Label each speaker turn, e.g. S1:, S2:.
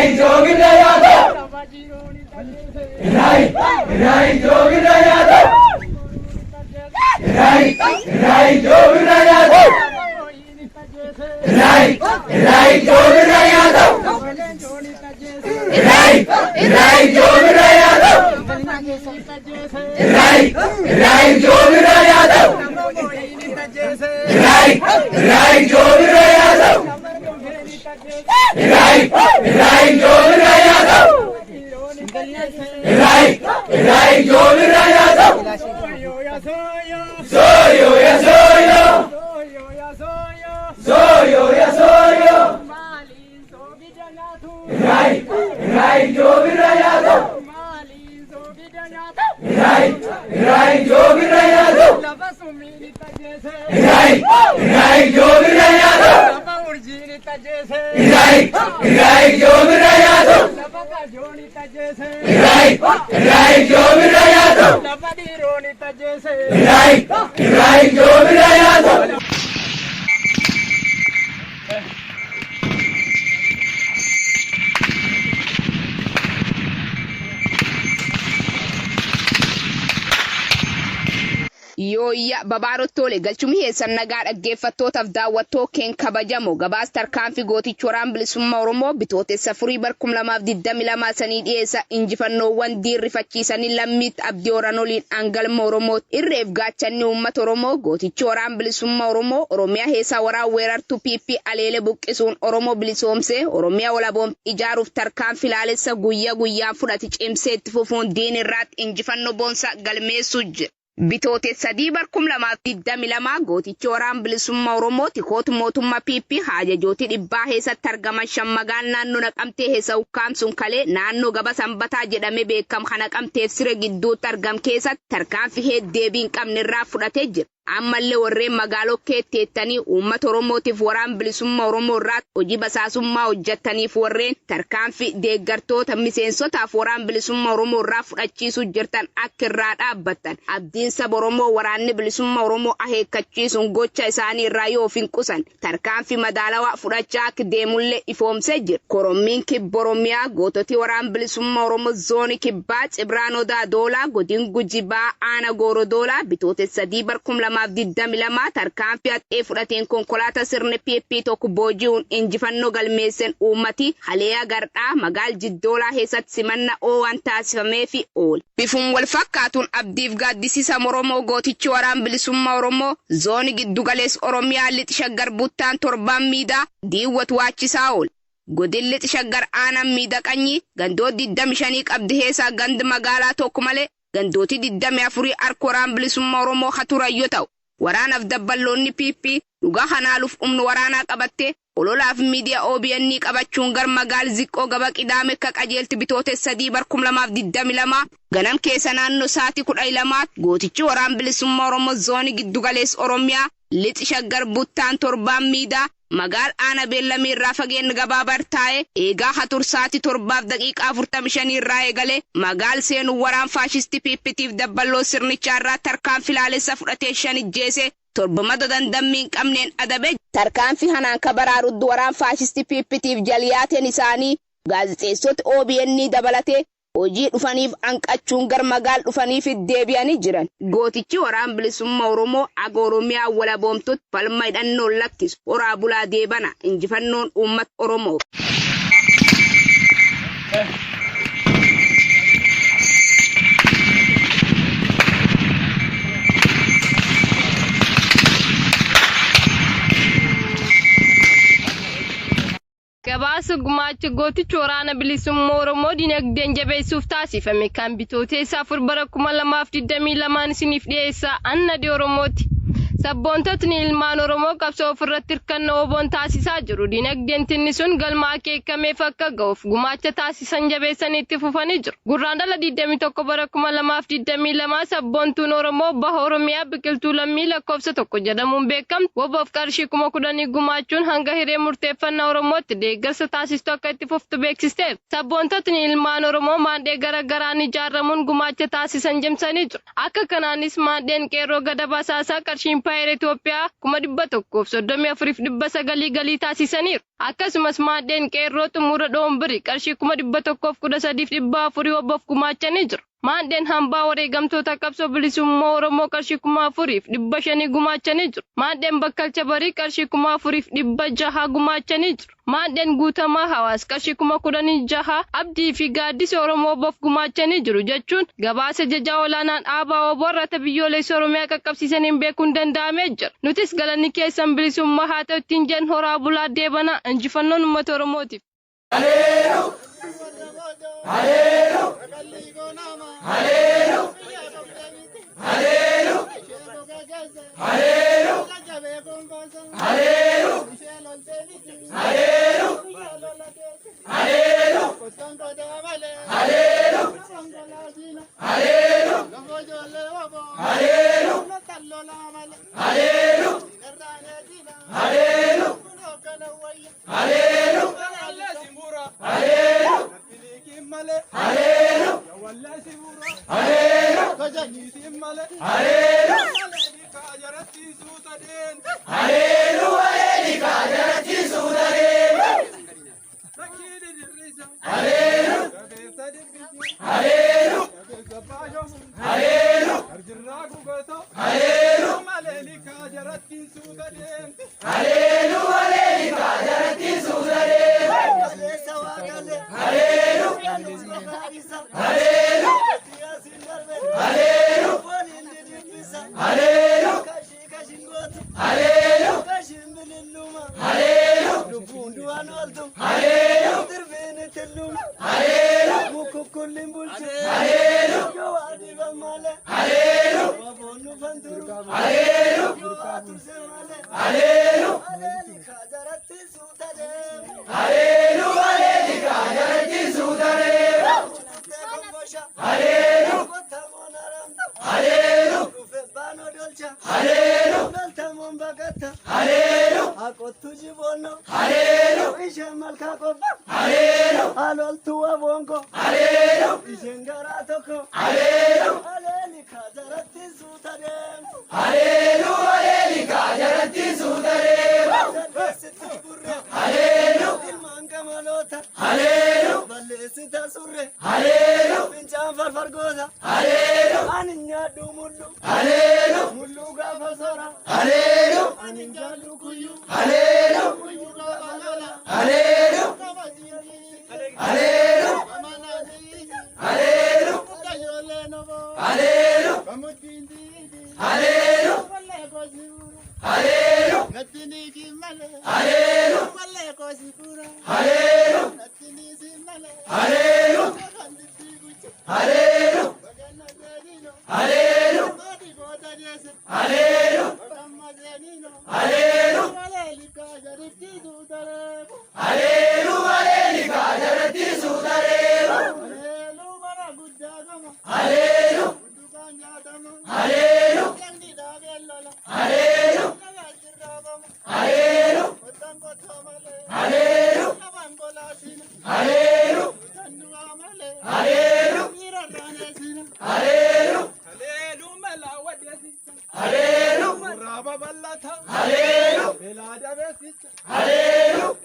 S1: Rai Jogina Yadav. Rai Jogina Yadav. Rai Jogina Yadav. Rai Jogina Yadav. Rai Jogina Yadav. Rai Jogina Yadav. Rai Jogina Yadav. Rai Jogina Yadav. Rai Jogina Yadav. Soyo ya soyo. Soyo ya soyo. Rai Jogina Yadav. Rai Jogina Yadav. Rai Jogina Yadav. Rai Jogina Yadav. Rai Jogina Yadav. Rai Jogina Yadav.
S2: Yooyya babaarottoolee galchumii heessan nagaa dhaggeeffattootaaf daawwattoo keen kabajamoo gabaas tarkaanfii gootichi waraana bilisummaa Oromoo bitootessa 2022 sanii dhiyeessa injifannoowwan diirrifachiisanii lammiitti abdii horanoliin angalma Oromoo irreef gaachanni uummata Oromoo gootichi waraana bilisummaa Oromoo Oromiyaa heessaa waraana weerartuu PP aleele buqqisuun Oromoo bilisoomsee Oromiyaa walaboom ijaaruuf tarkaanfii laalessa guyyaa guyyaan fudhate cimsee itti fufuun diinirraatti injifannoo boonsaa galmeessuu jira. Bitootessa 2022 gootichi waraana bilisummaa Oromoo tikoota mootummaa PP haajajootii dhibbaa keessatti argaman shammagaan naannoo Naqamtee heessa ukkaamsuun kalee naannoo gaba sanbataa jedhamee beekamu kana Naqamteef siree gidduutti argam keessatti tarkaanfii heeddeebii hin qabnerraa fudhatee jira. Ammallee warreen magaaloo keetteettanii uummata Oromootiif waraana bilisummaa Oromoo irraa hojii basaasummaa hojjettaniif warreen tarkaanfii deeggartoota miseensotaaf waraana bilisummaa Oromoo irraa fudhachiisuu jirtan akka irraa dhaabbattan abdiin saba Oromoo waraanni bilisummaa Oromoo akeekkachiisuun gocha isaanii irraa yoo finqusan tarkaanfii madaalawaa fudhachaa akka deemullee ifoomsee jira. Korommiin kibba Oromiyaa goototii waraana bilisummaa Oromoo zoonii kibbaa Cibraan Odaa Doolaa godin Gujibaa Aana Goorodoolaa bitootessa 2022 tarkaanfii haxee fudhateen konkolaataa sirna PP tokko booji'uun injifannoo galmeessan uummati haleeyaa gardhaa magaal Jiddoolaa keessatti simannaa waan taasifameefi oole. Bifuun wal fakkaatuun abdiif gaaddisiisa Oromoo gootichi waraana bilisummaa Oromoo zoonii giddugaleessa Oromiyaa lixa shaggar buttaan torbaan miidhaa diiwwatu waachisaa oole. Godin lixa shaggar aanaan miidhaqanyi gandoota 25 qabdi keessaa gandi magaalaa tokko malee gandooti 24 harka waraana bilisummaa Oromoo haturayyoo ta'u waraanaaf dabballoonni PP dhugaa kanaaluuf humna waraanaa qabattee ololaaf miidiyaa OBN qabachuun gar magaal ziqqoo gaba qidaame akka qajeelti bitootessa 2022 ganam keessa naannoo sa'aatii 12 gootichi waraana bilisummaa Oromoo zoonii giddugaleessa Oromiyaa lixa shaggar buttaan torbaan miidhaa magaal aana beellamii irraa fageen gabaabar taa'e eegaa hatur sa'aatii 7 daqiiqaa 45 irraa eegale magaal seenuu waraan faashisti PPtiif dabballoo sirnichaa irraa tarkaanfii laalessa fudhatee 5 ijjeese torbamada dandammiin qabneen adabe tarkaanfii hanaan kabaraaruddu waraan faashisti PPtiif jaliyaateen isaanii gaazexeessota OBN dabalatee hojii dhufaniif anqachuun gar magaal dhufaniif deebi'anii jiran. Gootichi waraana bilisummaa Oromoo aga Oromiyaa walaboomtutti falma hidhannoon lakkisu horaa bulaa deebana injifannoon uummata Oromoo.
S3: Gabaasa gumaacha gootichi waraana bilisummaa Oromoo dinagdeen jabeessuuf taasifame kan bitootessa 2022 isiniif dhiyeessa Annadi Oromooti. Sabboontotni ilmaan Oromoo qabsoo ofirratti hirkannoo oboon taasisaa jiru. Dinagdeen tinni sun galma akeekameef akka ga'uuf gumaacha taasisan jabeessanii itti fufanii jiru. Gurraandhala 21 bara 2022 sabboontuun Oromoo baha Oromiyaa biqiltuu lammii lakkoofsa tokko jedhamuun beekamtu woboof qarshii 10,000 gumaachuun hanga hiree murteeffannaa Oromootti deeggarsa taasistu akka itti fuftu beeksisteef. Sabboontotni ilmaan Oromoo maandhee garaagaraan ijaaramuun gumaacha taasisan jimsanii jiru. Akka kanaanis maandheen qeerroo gada basaasaa qarshiin Impaayera Itoophiyaa 1,134 galii taasisaniiru. Akkasumas maddeen qeerroo xumura dhoombirii qarshii 1,113,400 wabboof gumaachanii jiru. Maddeen hambaa wareegamtoota qabsoo bilisummaa Oromoo qarshii 4,500 gumaachanii jiru. Maddeen bakkalcha barii qarshii 4,600 gumaachanii jiru. Maddeen guutamaa hawaas qarshii 16,000 abdii fi gaaddisa Oromoo wabboof gumaachanii jiru jechuun gabaasa jajaa olaanaan dhaabaa warra biyyoolessa Oromiyaa qaqqabsiisaniin beekuun danda'amee jira. Nutis galanni keessan bilisummaa haa ta'u ittiin jenna horaa bulaa deebanaa injifannoon uummata Oromootiif.
S1: Haleelu! Haleelu! Haleelu! Haleelu! Haleelu! Haleelu! Haleelu! Haleelu! Haleelu! Haleelu! Haleelu! Haleelu! Haleelu! Haleelu! Haleelu!